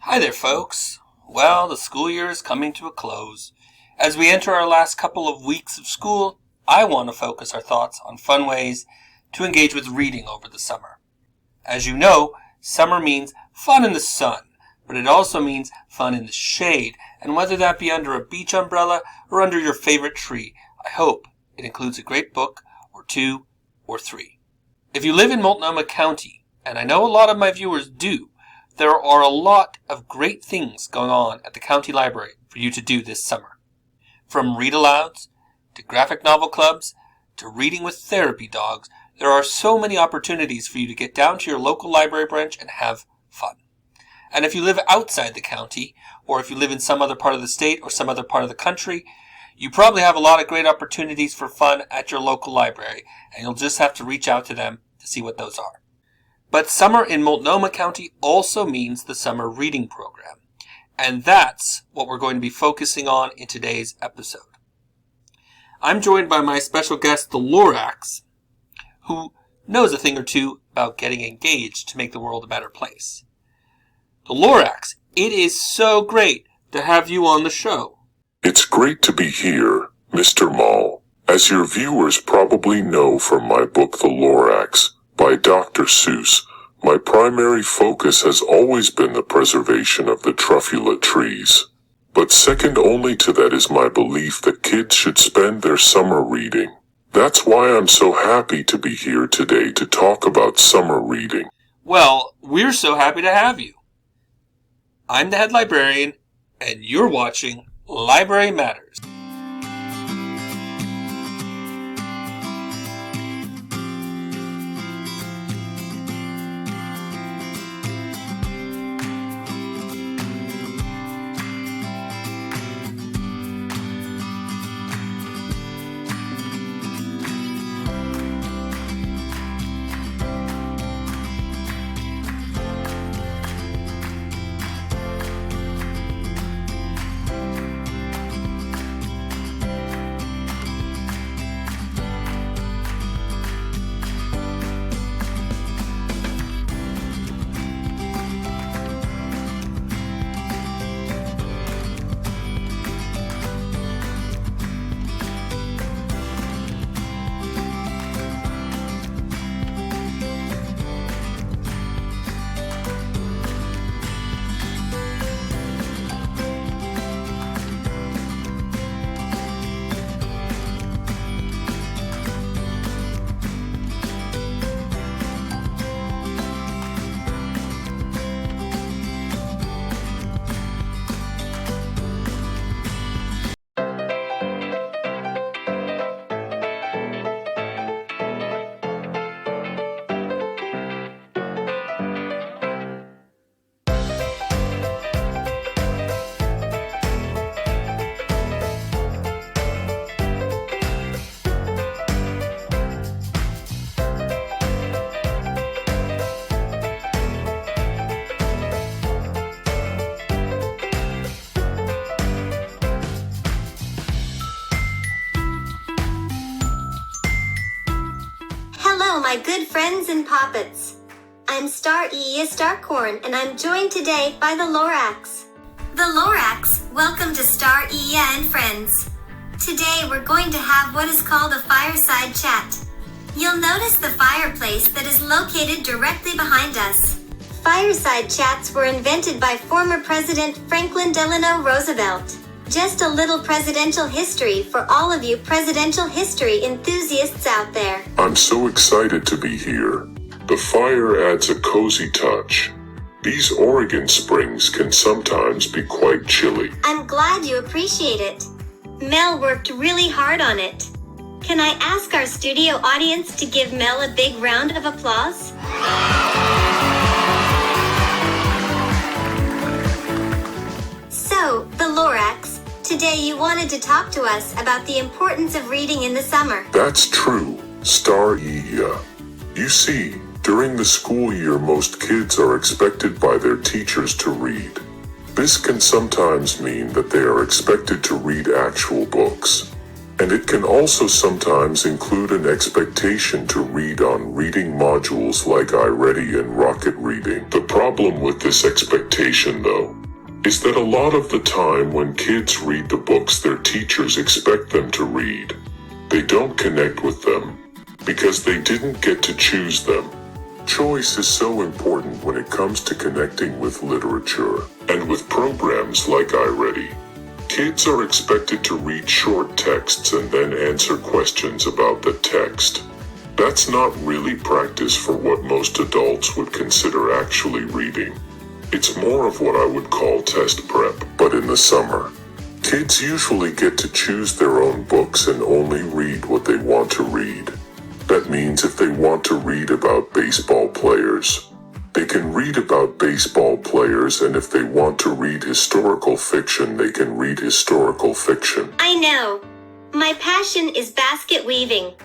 Hi there, folks. Well, the school year is coming to a close. As we enter our last couple of weeks of school, I want to focus our thoughts on fun ways to engage with reading over the summer. As you know, summer means fun in the sun, but it also means fun in the shade, and whether that be under a beach umbrella or under your favorite tree, I hope it includes a great book or two or three. If you live in Multnomah County, and I know a lot of my viewers do, there are a lot of great things going on at the county library for you to do this summer. From read-alouds, to graphic novel clubs, to reading with therapy dogs, there are so many opportunities for you to get down to your local library branch and have fun. And if you live outside the county, or if you live in some other part of the state or some other part of the country, you probably have a lot of great opportunities for fun at your local library, and you'll just have to reach out to them to see what those are. But summer in Multnomah County also means the summer reading program. And that's what we're going to be focusing on in today's episode. I'm joined by my special guest, the Lorax, who knows a thing or two about getting engaged to make the world a better place. The Lorax, it is so great to have you on the show. It's great to be here, Mr. Mall. As your viewers probably know from my book The Lorax, by Dr. Seuss, my primary focus has always been the preservation of the truffula trees. But second only to that is my belief that kids should spend their summer reading. That's why I'm so happy to be here today to talk about summer reading. Well, we're so happy to have you. I'm the head librarian, and you're watching Library Matters. My good friends and poppets. I'm Star E.A. Starcorn, and I'm joined today by the Lorax. The Lorax, welcome to Star E.A. and friends. Today we're going to have what is called a fireside chat. You'll notice the fireplace that is located directly behind us. Fireside chats were invented by former President Franklin Delano Roosevelt. Just a little presidential history for all of you presidential history enthusiasts out there. I'm so excited to be here. The fire adds a cozy touch. These Oregon springs can sometimes be quite chilly. I'm glad you appreciate it. Mel worked really hard on it. Can I ask our studio audience to give Mel a big round of applause? So, the Lorax, today you wanted to talk to us about the importance of reading in the summer. That's true, Star E.A. You see, during the school year most kids are expected by their teachers to read. This can sometimes mean that they are expected to read actual books. And it can also sometimes include an expectation to read on reading modules like iReady and Rocket Reading. The problem with this expectation, though, is that a lot of the time when kids read the books their teachers expect them to read, they don't connect with them because they didn't get to choose them. Choice is so important when it comes to connecting with literature and with programs like iReady. Kids are expected to read short texts and then answer questions about the text. That's not really practice for what most adults would consider actually reading. It's more of what I would call test prep, but in the summer. Kids usually get to choose their own books and only read what they want to read. That means if they want to read about baseball players, they can read about baseball players, and if they want to read historical fiction, they can read historical fiction. I know. My passion is basket weaving,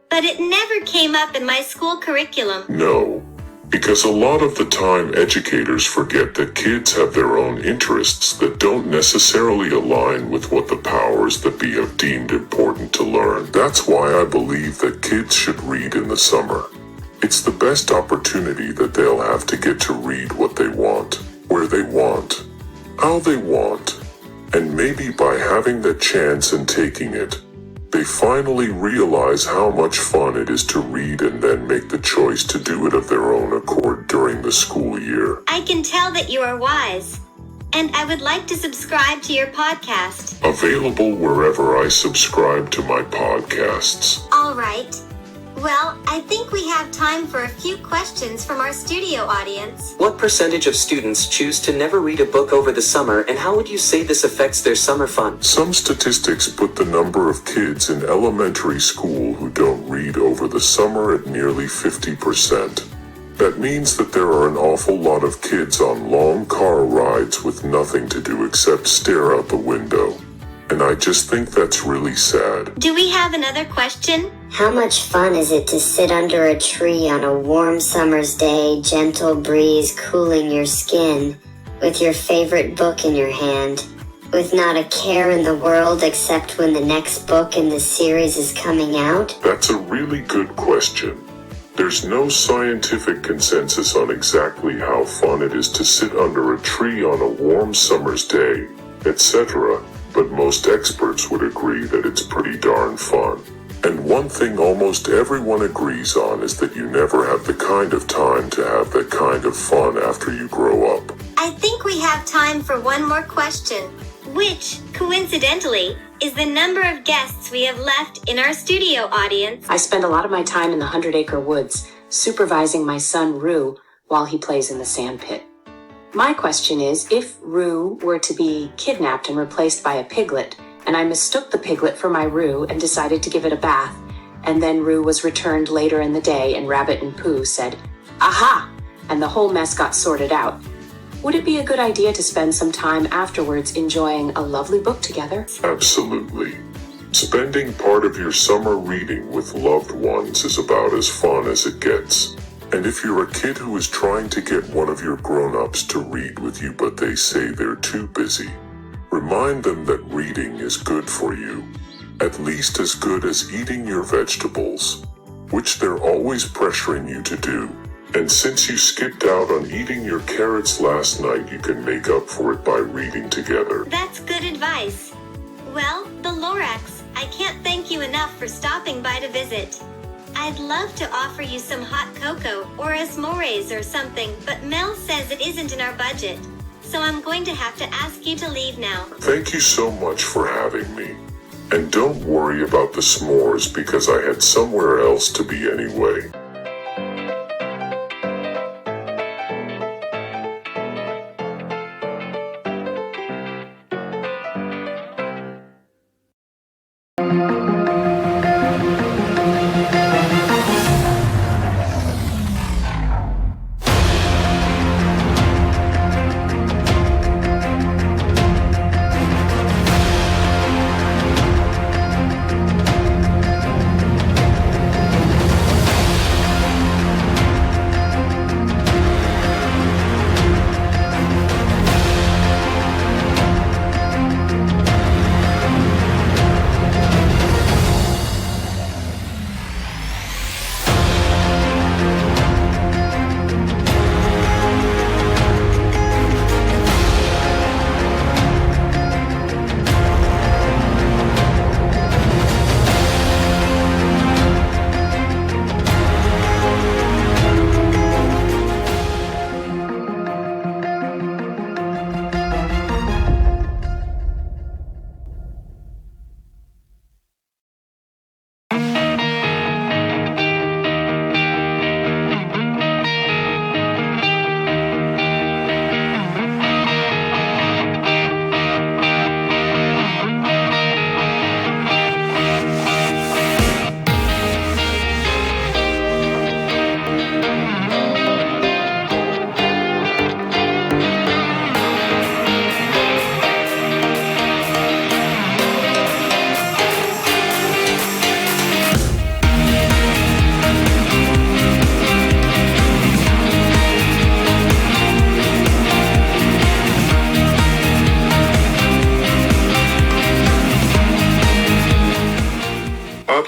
but it never came up in my school curriculum. No, because a lot of the time educators forget that kids have their own interests that don't necessarily align with what the powers that be have deemed important to learn. That's why I believe that kids should read in the summer. It's the best opportunity that they'll have to get to read what they want, where they want, how they want, and maybe by having the chance and taking it, they finally realize how much fun it is to read and then make the choice to do it of their own accord during the school year. I can tell that you are wise, and I would like to subscribe to your podcast. Available wherever I subscribe to my podcasts. All right. Well, I think we have time for a few questions from our studio audience. What percentage of students choose to never read a book over the summer, and how would you say this affects their summer fun? Some statistics put the number of kids in elementary school who don't read over the summer at nearly 50%. That means that there are an awful lot of kids on long car rides with nothing to do except stare out the window. And I just think that's really sad. Do we have another question? How much fun is it to sit under a tree on a warm summer's day, gentle breeze cooling your skin, with your favorite book in your hand, with not a care in the world except when the next book in the series is coming out? That's a really good question. There's no scientific consensus on exactly how fun it is to sit under a tree on a warm summer's day, etc., but most experts would agree that it's pretty darn fun. And one thing almost everyone agrees on is that you never have the kind of time to have that kind of fun after you grow up. I think we have time for one more question, which, coincidentally, is the number of guests we have left in our studio audience. I spend a lot of my time in the 100-acre woods, supervising my son Rue while he plays in the sand pit. My question is, if Rue were to be kidnapped and replaced by a piglet, and I mistook the piglet for my Rue and decided to give it a bath, and then Rue was returned later in the day and Rabbit and Pooh said, "Aha!" and the whole mess got sorted out, would it be a good idea to spend some time afterwards enjoying a lovely book together? Absolutely. Spending part of your summer reading with loved ones is about as fun as it gets. And if you're a kid who is trying to get one of your grown-ups to read with you but they say they're too busy, remind them that reading is good for you, at least as good as eating your vegetables, which they're always pressuring you to do. And since you skipped out on eating your carrots last night, you can make up for it by reading together. That's good advice. Well, the Lorax, I can't thank you enough for stopping by to visit. I'd love to offer you some hot cocoa or a s'mores or something, but Mel says it isn't in our budget. So I'm going to have to ask you to leave now. Thank you so much for having me. And don't worry about the s'mores because I had somewhere else to be anyway.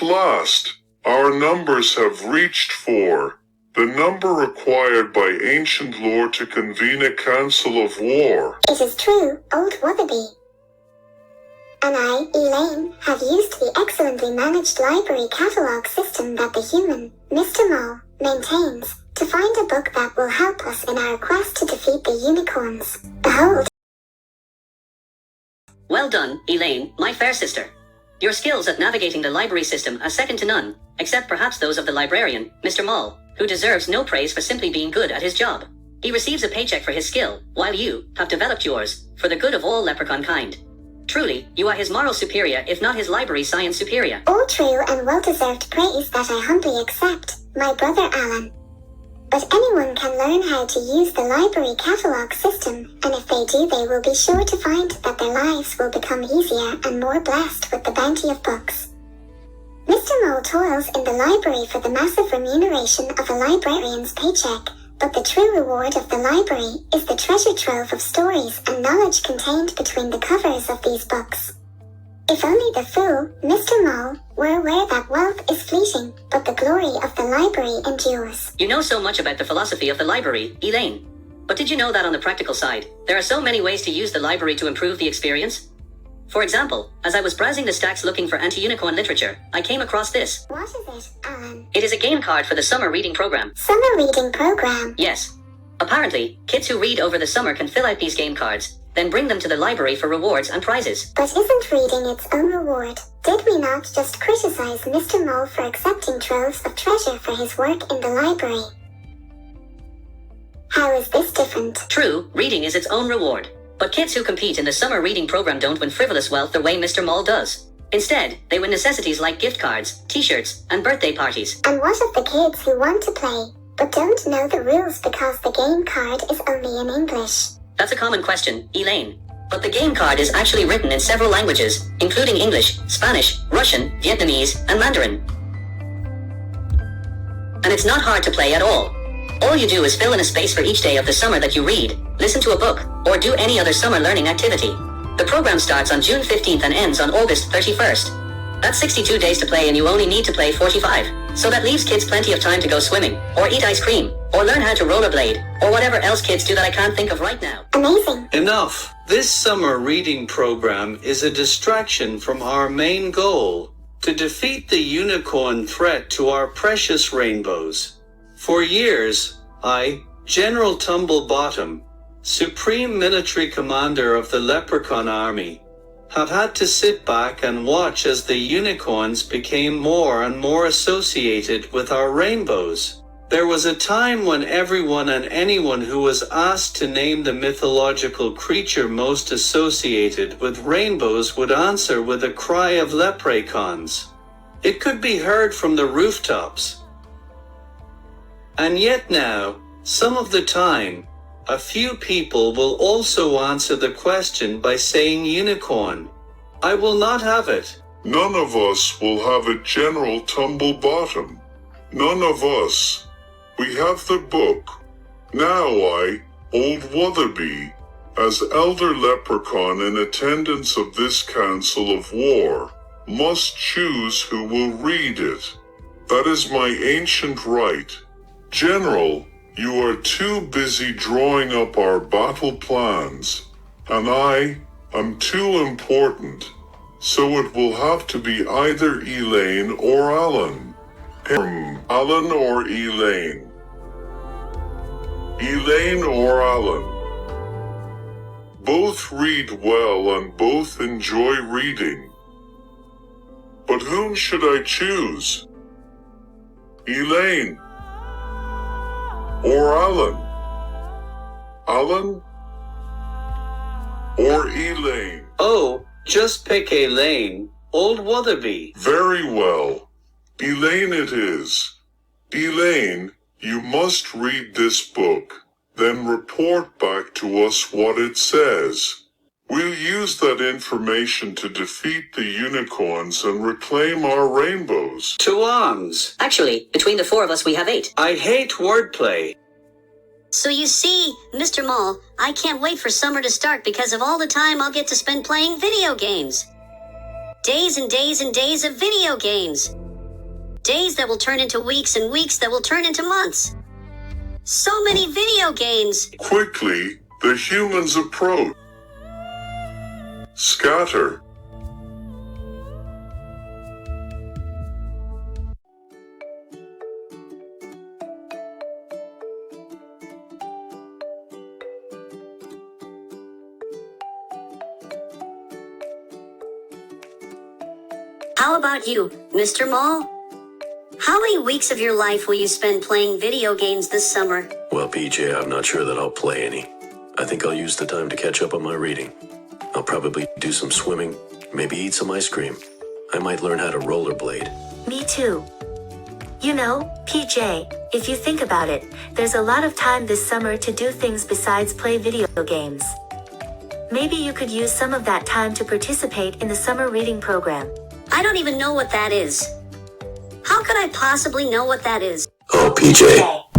At last, our numbers have reached 4, the number required by ancient lore to convene a council of war. It is true, old Wotherby. And I, Elaine, have used the excellently managed library catalog system that the human, Mr. Mole, maintains, to find a book that will help us in our quest to defeat the unicorns. Behold. Well done, Elaine, my fair sister. Your skills at navigating the library system are second to none, except perhaps those of the librarian, Mr. Mole, who deserves no praise for simply being good at his job. He receives a paycheck for his skill, while you have developed yours, for the good of all leprechaun kind. Truly, you are his moral superior, if not his library science superior. All true and well-deserved praise that I humbly accept, my brother Alan. But anyone can learn how to use the library catalog system, and if they do, they will be sure to find that their lives will become easier and more blessed with the bounty of books. Mr. Mole toils in the library for the massive remuneration of a librarian's paycheck, but the true reward of the library is the treasure trove of stories and knowledge contained between the covers of these books. If only the fool, Mr. Mole, were aware that wealth is fleeting, but the glory of the library endures. You know so much about the philosophy of the library, Elaine. But did you know that on the practical side, there are so many ways to use the library to improve the experience? For example, as I was browsing the stacks looking for anti-unicorn literature, I came across this. What is it, Alan? It is a game card for the summer reading program. Summer reading program? Yes. Apparently, kids who read over the summer can fill out these game cards, then bring them to the library for rewards and prizes. But isn't reading its own reward? Did we not just criticize Mr. Mole for accepting troves of treasure for his work in the library? How is this different? True, reading is its own reward. But kids who compete in the summer reading program don't win frivolous wealth the way Mr. Mole does. Instead, they win necessities like gift cards, t-shirts, and birthday parties. And what of the kids who want to play, but don't know the rules because the game card is only in English? That's a common question, Elaine. But the game card is actually written in several languages, including English, Spanish, Russian, Vietnamese, and Mandarin. And it's not hard to play at all. All you do is fill in a space for each day of the summer that you read, listen to a book, or do any other summer learning activity. The program starts on June 15th and ends on August 31st. That's 62 days to play and you only need to play 45. So that leaves kids plenty of time to go swimming, or eat ice cream, or learn how to rollerblade, or whatever else kids do that I can't think of right now. Amazing. Enough. This summer reading program is a distraction from our main goal, to defeat the unicorn threat to our precious rainbows. For years, I, General Tumblebottom, Supreme Military Commander of the Leprechaun Army, have had to sit back and watch as the unicorns became more and more associated with our rainbows. There was a time when everyone and anyone who was asked to name the mythological creature most associated with rainbows would answer with a cry of leprechauns. It could be heard from the rooftops. And yet now, some of the time, a few people will also answer the question by saying unicorn. I will not have it. None of us will have it, General Tumblebottom. None of us. We have the book. Now I, Old Wotherby, as Elder Leprechaun in attendance of this Council of War, must choose who will read it. That is my ancient right. General, you are too busy drawing up our battle plans, and I am too important, so it will have to be either Elaine or Alan. Alan or Elaine. Elaine or Alan. Both read well and both enjoy reading. But whom should I choose? Elaine or Alan? Alan or Elaine? Oh, just pick Elaine, Old Wotherby. Very well. Elaine it is. Elaine, you must read this book, then report back to us what it says. We'll use that information to defeat the unicorns and reclaim our rainbows. To arms. Actually, between the four of us we have 8. I hate wordplay. So you see, Mr. Mole, I can't wait for summer to start because of all the time I'll get to spend playing video games. Days and days and days of video games. Days that will turn into weeks and weeks that will turn into months. So many video games. Quickly, the humans approach. Scatter. How about you, Mr. Mall? How many weeks of your life will you spend playing video games this summer? Well, PJ, I'm not sure that I'll play any. I think I'll use the time to catch up on my reading. I'll probably do some swimming, maybe eat some ice cream. I might learn how to rollerblade. Me too. You know, PJ, if you think about it, there's a lot of time this summer to do things besides play video games. Maybe you could use some of that time to participate in the summer reading program. I don't even know what that is. How could I possibly know what that is? Oh, PJ.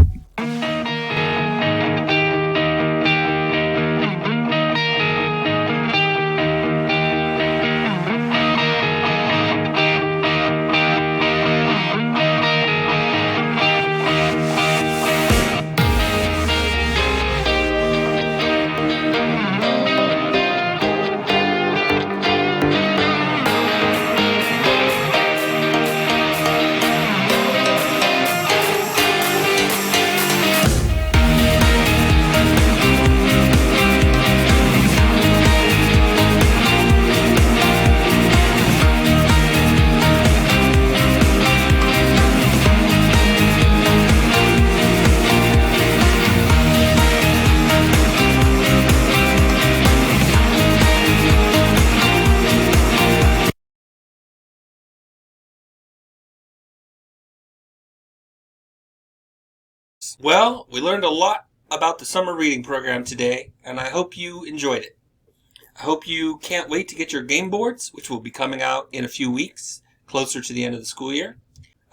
Well, we learned a lot about the summer reading program today, and I hope you enjoyed it. I hope you can't wait to get your game boards, which will be coming out in a few weeks, closer to the end of the school year.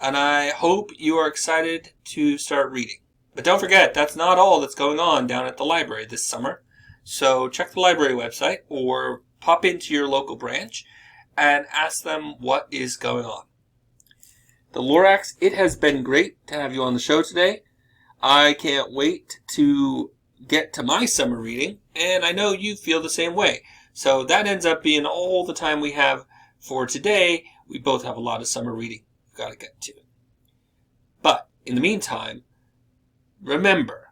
And I hope you are excited to start reading. But don't forget, that's not all that's going on down at the library this summer. So check the library website or pop into your local branch and ask them what is going on. The Lorax, it has been great to have you on the show today. I can't wait to get to my summer reading, and I know you feel the same way. So that ends up being all the time we have for today. We both have a lot of summer reading we've got to get to. But in the meantime, remember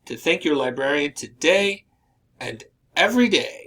to thank your librarian today and every day